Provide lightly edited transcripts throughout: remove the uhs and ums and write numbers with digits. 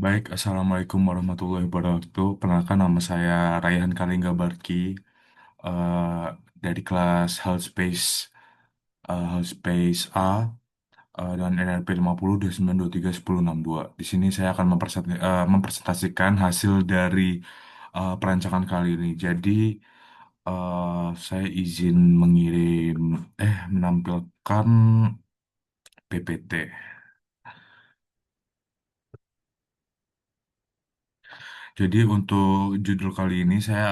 Baik, Assalamualaikum warahmatullahi wabarakatuh. Perkenalkan nama saya Raihan Kalingga Barki eh, dari kelas Health Space A dan NRP 50 2923 1062. Di sini saya akan mempresentasikan hasil dari perancangan kali ini. Jadi saya izin menampilkan PPT. Jadi untuk judul kali ini saya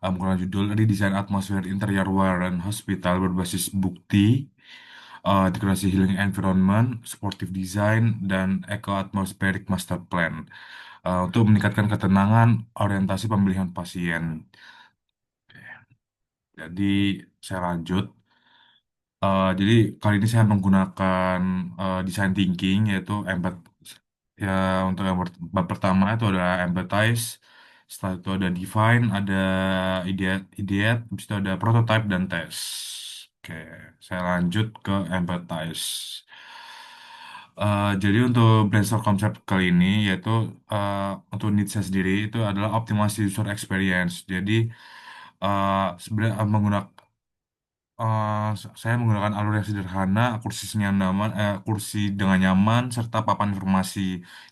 menggunakan judul Redesign Atmosphere Interior Warren Hospital berbasis bukti, integrasi healing environment, supportive design, dan eco-atmospheric master plan untuk meningkatkan ketenangan orientasi pemilihan pasien. Jadi saya lanjut. Jadi kali ini saya menggunakan design thinking yaitu ya untuk bab pertama itu ada empathize, setelah itu ada define, ada ideate, habis itu ada prototype dan test. Oke, saya lanjut ke empathize. Jadi untuk brainstorm konsep kali ini yaitu untuk needs saya sendiri itu adalah optimasi user experience. Jadi sebenarnya saya menggunakan alur yang sederhana, kursi dengan nyaman, serta papan informasi.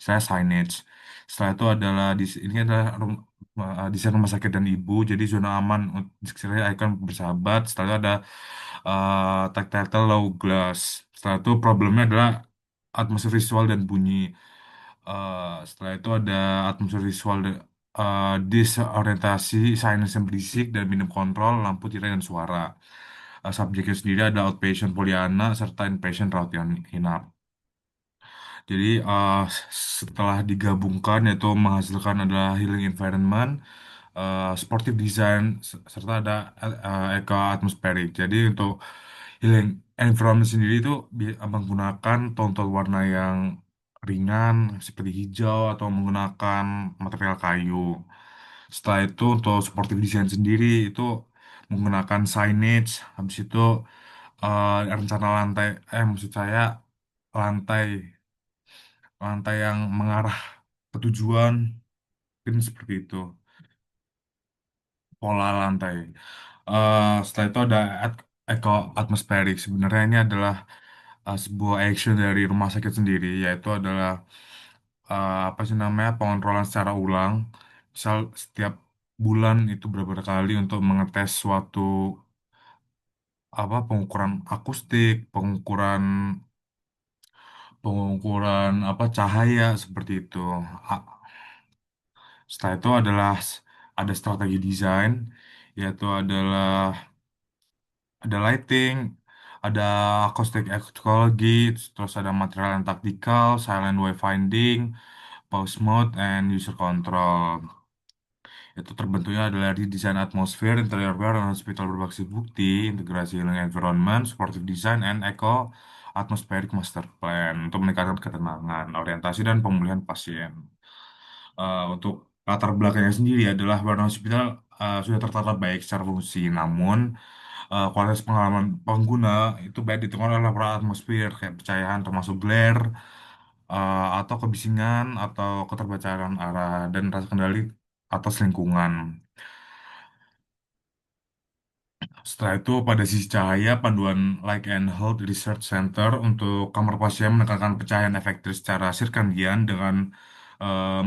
Saya signage. Setelah itu adalah ini adalah desain rumah sakit dan ibu, jadi zona aman sekiranya icon bersahabat. Setelah itu ada tactile low glass. Setelah itu problemnya adalah atmosfer visual dan bunyi. Setelah itu ada atmosfer visual disorientasi, sinus yang berisik dan minim kontrol, lampu tirai dan suara. Subjeknya sendiri ada outpatient Pollyanna serta inpatient rawat yang inap. Jadi setelah digabungkan yaitu menghasilkan adalah healing environment, sportive design serta ada eco atmospheric. Jadi untuk healing environment sendiri itu menggunakan tone warna yang ringan seperti hijau atau menggunakan material kayu. Setelah itu untuk supportive design sendiri itu menggunakan signage, habis itu rencana lantai, maksud saya lantai lantai yang mengarah ke tujuan, mungkin seperti itu pola lantai. Setelah itu ada eco atmospheric. Sebenarnya ini adalah sebuah action dari rumah sakit sendiri, yaitu adalah apa sih namanya pengontrolan secara ulang. Misal setiap bulan itu beberapa kali untuk mengetes suatu apa pengukuran akustik, pengukuran apa cahaya seperti itu. A- Setelah itu adalah ada strategi desain, yaitu ada lighting, ada acoustic ecology, terus ada material yang taktikal, silent wayfinding, pause mode, and user control. Itu terbentuknya adalah di desain atmosfer, interior wear, dan hospital berbasis bukti, integrasi healing environment, supportive design, and eco atmospheric master plan untuk meningkatkan ketenangan, orientasi, dan pemulihan pasien. Untuk latar belakangnya sendiri adalah Warna Hospital sudah tertata baik secara fungsi, namun kualitas pengalaman pengguna itu baik ditentukan oleh laporan atmosfer kayak pencahayaan termasuk glare atau kebisingan atau keterbacaan arah dan rasa kendali atas lingkungan. Setelah itu pada sisi cahaya, panduan Light and Health Research Center untuk kamar pasien menekankan pencahayaan efektif secara sirkadian dengan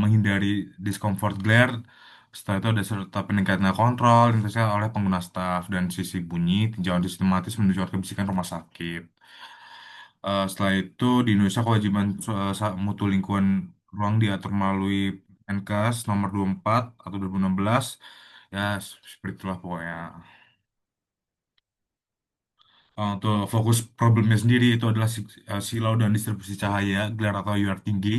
menghindari discomfort glare. Setelah itu ada serta peningkatan kontrol yang dilakukan oleh pengguna staf dan sisi bunyi tinjauan sistematis menuju kebisikan rumah sakit. Setelah itu di Indonesia kewajiban mutu lingkungan ruang diatur melalui Menkes nomor 24 atau 2016. Ya, seperti itulah pokoknya. Untuk fokus problemnya sendiri itu adalah silau dan distribusi cahaya, glare atau UR tinggi,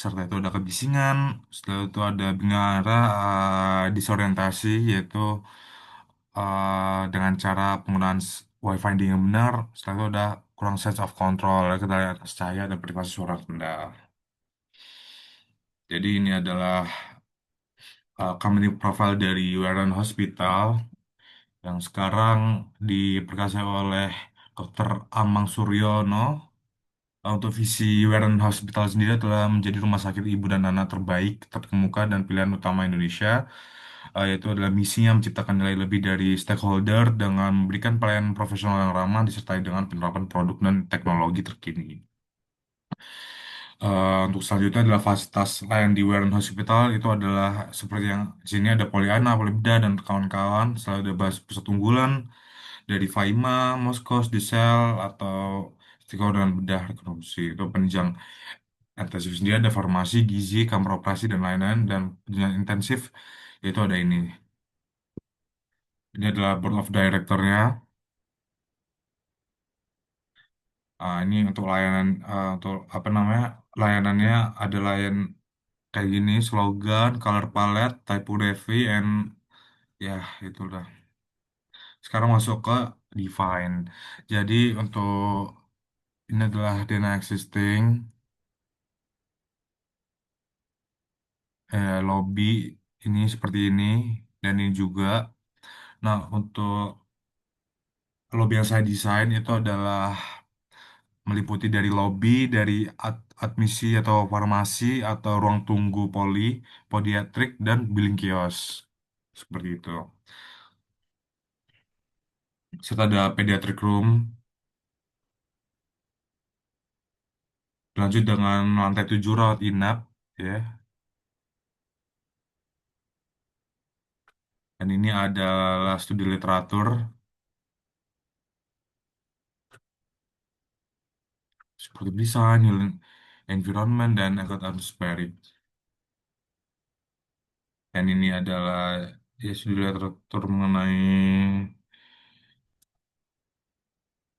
serta itu ada kebisingan, setelah itu ada bingara, disorientasi, yaitu dengan cara penggunaan wayfinding yang benar, setelah itu ada kurang sense of control, kendali atas cahaya dan privasi suara rendah. Jadi ini adalah company profile dari Warren Hospital yang sekarang diperkasih oleh Dr. Amang Suryono. Untuk visi Warren Hospital sendiri adalah menjadi rumah sakit ibu dan anak terbaik, terkemuka, dan pilihan utama Indonesia. Yaitu adalah misinya menciptakan nilai lebih dari stakeholder dengan memberikan pelayanan profesional yang ramah disertai dengan penerapan produk dan teknologi terkini. Untuk selanjutnya adalah fasilitas lain di Warren Hospital itu adalah seperti yang di sini ada Polyana, Polybida, dan kawan-kawan. Selalu ada pusat unggulan dari Faima, Moskos, Desel, atau Stiker dan bedah rekonstruksi. Itu penunjang intensif sendiri ada farmasi, gizi, kamar operasi, dan lain-lain. Dan penunjang intensif itu ada ini. Ini adalah Board of Director-nya. Ini untuk layanan, untuk apa namanya, layanannya ada layan kayak gini, slogan, color palette, typography, and ya itulah. Sekarang masuk ke define. Jadi untuk ini adalah data existing, lobby ini seperti ini, dan ini juga. Nah, untuk lobby yang saya desain itu adalah meliputi dari lobby, dari admisi atau farmasi, atau ruang tunggu podiatrik, dan billing kios. Seperti itu. Serta ada pediatric room, lanjut dengan lantai 7 rawat inap, ya. Dan ini adalah studi literatur, seperti desain, environment, dan ekot atmosferik. Dan ini adalah ya, studi literatur mengenai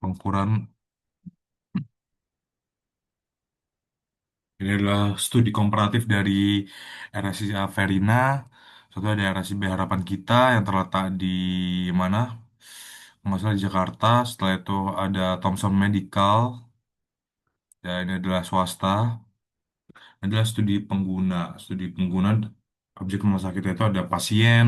pengukuran. Ini adalah studi komparatif dari RSI Averina. Satu ada RSI Harapan Kita yang terletak di mana? Nggak salah di Jakarta. Setelah itu ada Thomson Medical. Dan ini adalah swasta. Ini adalah studi pengguna. Studi pengguna objek rumah sakit itu ada pasien,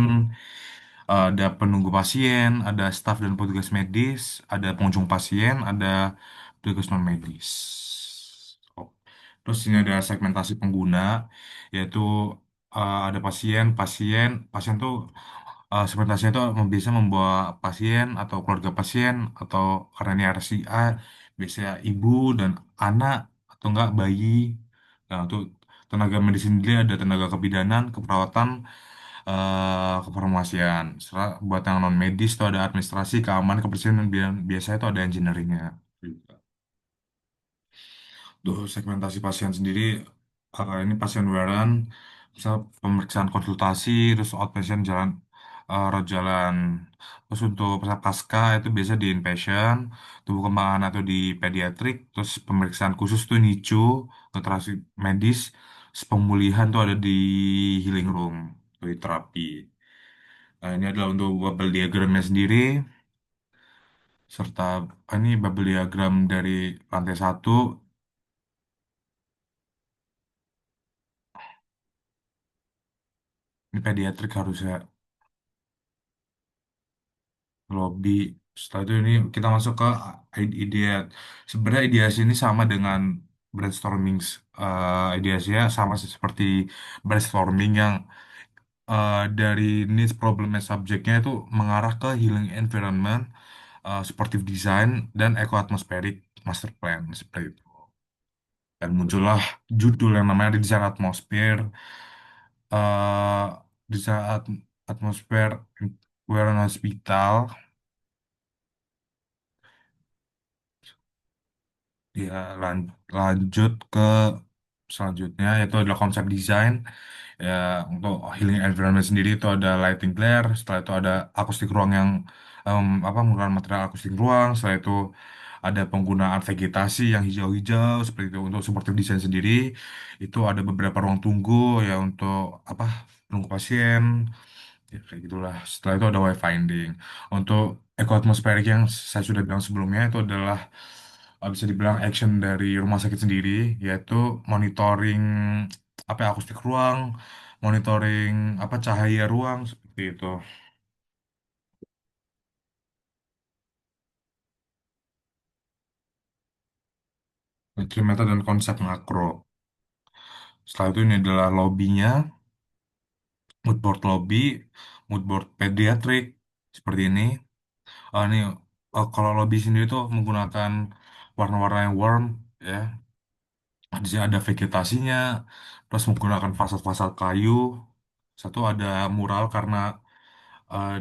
ada penunggu pasien, ada staf dan petugas medis, ada pengunjung pasien, ada petugas non medis. Oh. Terus ini ada segmentasi pengguna, yaitu ada pasien tuh segmentasinya itu biasanya membawa pasien atau keluarga pasien atau karena ini RSIA, biasanya ibu dan anak atau enggak bayi. Nah, untuk tenaga medis sendiri ada tenaga kebidanan, keperawatan, kefarmasian. Buat yang non medis itu ada administrasi, keamanan, kebersihan, dan biasanya itu ada engineeringnya. Tuh, segmentasi pasien sendiri, ini pasien wearan, misal pemeriksaan konsultasi, terus outpatient jalan, rawat jalan. Terus untuk pasca itu biasa di inpatient, tubuh kembangan atau di pediatrik, terus pemeriksaan khusus tuh NICU, literasi medis, terus pemulihan tuh ada di healing room, di terapi. Nah, ini adalah untuk bubble diagramnya sendiri, serta ini bubble diagram dari lantai satu. Ini pediatrik harusnya lobby. Setelah itu ini kita masuk ke ide. Sebenarnya ideasi ini sama dengan brainstorming. Ideasinya sama sih seperti brainstorming yang dari needs problemnya subjeknya itu mengarah ke healing environment, sportive design, dan eco-atmospheric master plan seperti itu. Dan muncullah judul yang namanya Desain Atmosphere. eh Desain Atmosphere Wellness Hospital. Ya, lanjut ke selanjutnya yaitu adalah konsep desain. Ya, untuk healing environment sendiri itu ada lighting glare, setelah itu ada akustik ruang yang menggunakan material akustik ruang, setelah itu ada penggunaan vegetasi yang hijau-hijau seperti itu. Untuk supportive design sendiri itu ada beberapa ruang tunggu ya untuk apa? Tunggu pasien. Ya, kayak gitulah. Setelah itu ada wayfinding. Untuk eco-atmospheric yang saya sudah bilang sebelumnya itu adalah bisa dibilang action dari rumah sakit sendiri, yaitu monitoring apa ya, akustik ruang, monitoring apa cahaya ruang seperti itu. Entry method dan konsep makro. Setelah itu ini adalah lobbynya, moodboard lobby, moodboard pediatrik seperti ini. Ini kalau lobby sendiri tuh menggunakan warna-warna yang warm ya. Di sini ada vegetasinya, terus menggunakan fasad-fasad kayu. Satu ada mural karena eh,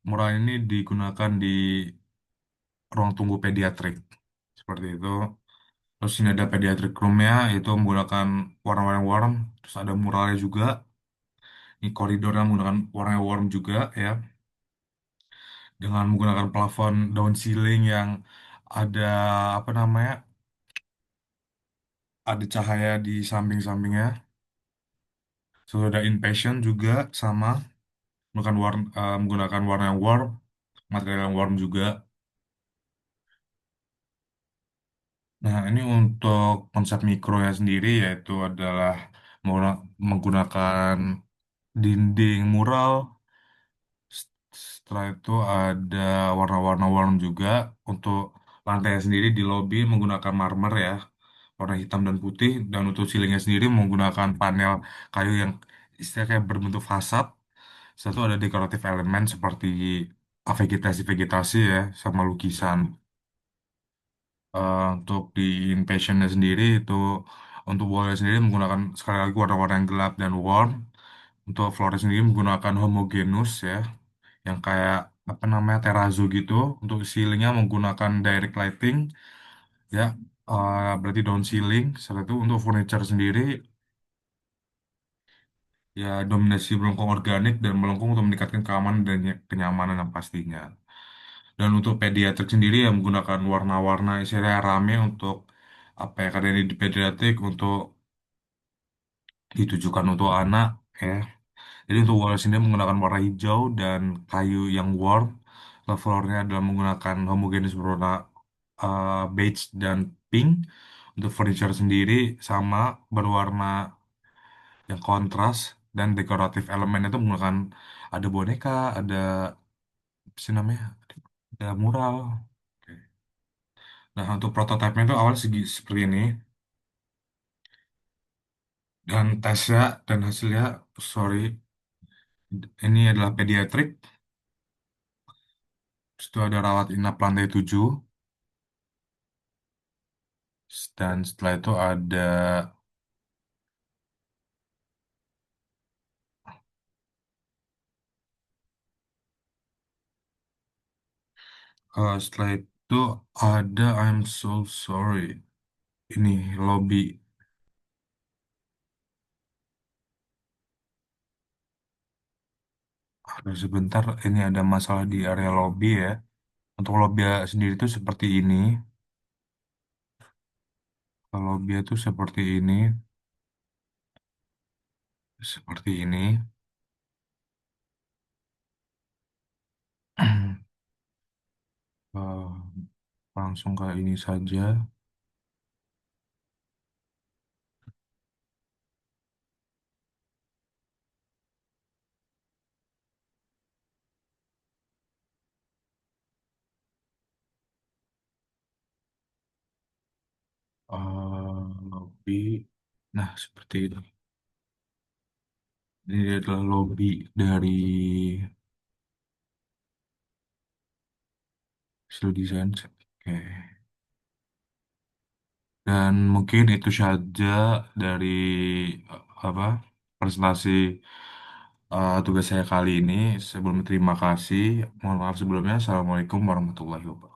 mural ini digunakan di ruang tunggu pediatrik seperti itu. Terus ini ada pediatric roomnya, itu menggunakan warna-warna warm. Terus ada muralnya juga. Ini koridornya menggunakan warna warm juga ya, dengan menggunakan plafon down ceiling yang ada apa namanya, ada cahaya di samping-sampingnya. Terus ada inpatient juga sama menggunakan warna yang warm, material yang warm juga. Nah, ini untuk konsep mikronya sendiri yaitu adalah menggunakan dinding mural. Setelah itu ada warna-warna warm juga untuk lantai sendiri di lobi menggunakan marmer ya, warna hitam dan putih. Dan untuk ceilingnya sendiri menggunakan panel kayu yang istilahnya kayak berbentuk fasad. Satu ada dekoratif elemen seperti vegetasi-vegetasi ya, sama lukisan. Untuk di inpatientnya sendiri itu untuk wallnya sendiri menggunakan sekali lagi warna-warna yang gelap dan warm. Untuk floornya sendiri menggunakan homogeneous ya, yang kayak apa namanya terrazzo gitu. Untuk ceilingnya menggunakan direct lighting ya, berarti down ceiling. Setelah itu untuk furniture sendiri ya dominasi melengkung organik dan melengkung untuk meningkatkan keamanan dan kenyamanan yang pastinya. Dan untuk pediatrik sendiri ya menggunakan warna-warna istilahnya rame untuk apa ya, karena ini di pediatrik untuk ditujukan untuk anak ya. Jadi untuk wall sendiri menggunakan warna hijau dan kayu yang warm. Floornya adalah menggunakan homogenis berwarna beige dan pink. Untuk furniture sendiri sama berwarna yang kontras, dan dekoratif elemen itu menggunakan ada boneka, ada apa sih namanya, ada mural. Oke. Nah untuk prototipenya itu awal segi seperti ini, dan tesnya dan hasilnya, sorry, ini adalah pediatrik. Itu ada rawat inap lantai 7. Dan setelah itu ada setelah itu ada I'm so sorry. Ini lobby. Ada sebentar, ini ada masalah di area lobby ya. Untuk lobby sendiri itu seperti ini. Kalau lobby itu seperti ini. Eh, Langsung ke ini saja. Lobby. Nah, seperti itu. Ini adalah lobby dari Slow Design. Oke. Dan mungkin itu saja dari apa presentasi tugas saya kali ini. Sebelum terima kasih, mohon maaf sebelumnya. Assalamualaikum warahmatullahi wabarakatuh.